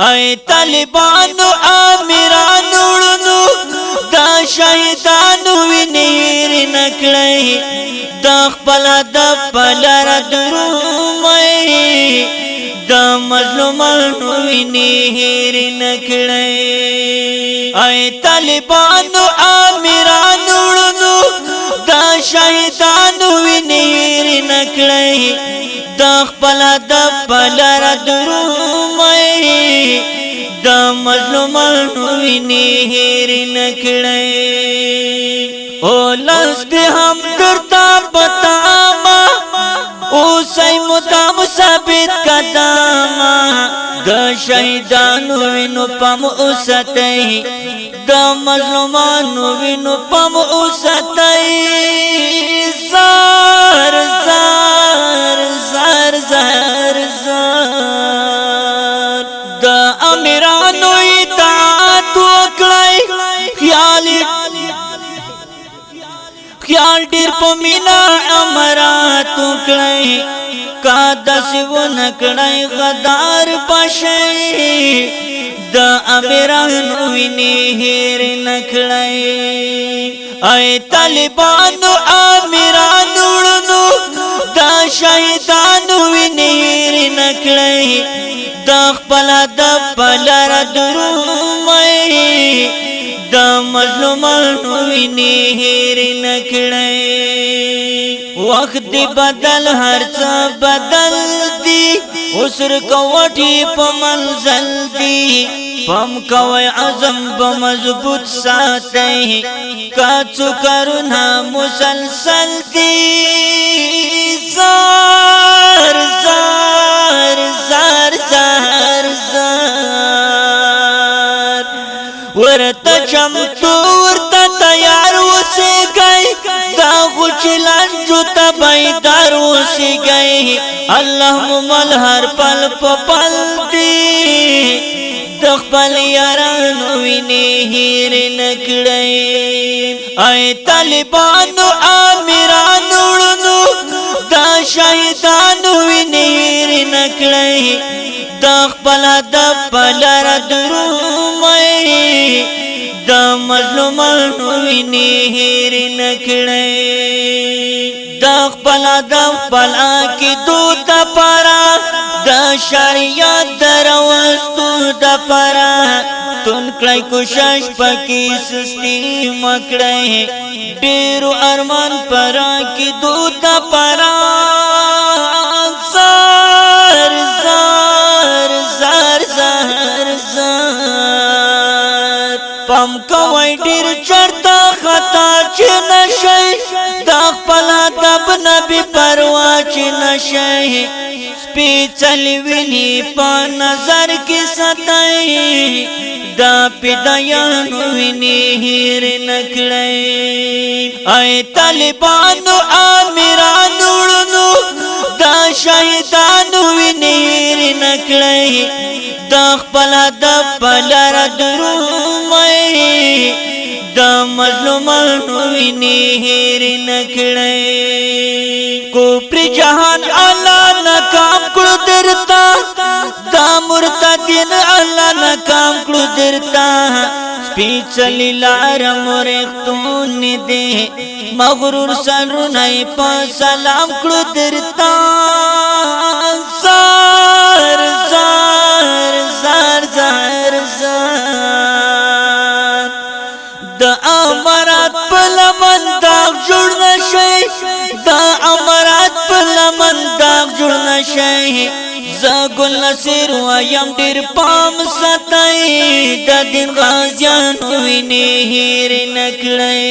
اے طالبانو امیرانو ورونو دا شهیدانو وینیر نکړی د خپل د پلار درومای د مظلومانو وینیر نکړی اے طالبانو امیرانو ورونو دا شهیدانو وینیر نکړی د خپل د پلار درومای د مظلومانو وینیر نکړی او لاس دې هم درتا پتاما او سای مدام ثابت قداما د شهیدانو وینو پم اوساتای د مظلومانو وینو پم اوساتای زار زار زار زار زار د امیرانو اطاعت وکړای خیال ډیر په مینا امرات وکړای کا داسې ونکړای غدار بشي د امیرانو ویني هیر نکړای اے طالبانو امیرانو ورونو دا شهیدانو ویني هیر نکړای د خپل د پلار درومای د مظلومانو ویني هیر نکړی وخت دی بدل هر څه بدل دی اوسر کوټي په منزل دی پم کوي عزم به مضبوط ساتي کاڅو کارونه مسلسل دی زار زار زار زار زار ورته چمتو ورته تیار اوسېږئ دا غوچلان جو ته بیدار اوسېږئ الله مو مل هر پل په پل دی د خپل یارانو وینې هیر نکړئ اے طالبانو امیرانو ورونو دا شهیدانو وینې هیر نکړئ د خپل د پلار درومای د مظلومانو ویني هیر نکړی د خپل د خپل کې دوت پارا د شریعت دروستو د پارا تون کړی کوشش پکې سستی مکړی ډیرو ارمان پرا کې دوت پارا زار زار زار زار زار پم کوي ډیر چرته خطا چې نشي د خپل ادب نبی پروا چې نشي سپېڅلې ویني په نظر کې ستای دا پیدایانو ویني هیر نکړی اے طالبانو امیرانو ورونو دا شهیدانو ویني هیر نکړی د خپل د پلار درومای د مظلومانو ویني هیر نکړی کو پر جهان الله ناکام کړو درتا دا مرتدین الله ناکام کړو درتا سپېڅلې لار مورختون دې مغرور سرونه په سلام کړو درتا زار زار زار زار زار د امرات په لمن داغ جوړ نشي د امرات په لمن داغ جوړ نشي زګل نصیر وایم ډیر پام ستای د دین غازیان ویني هیر نکړی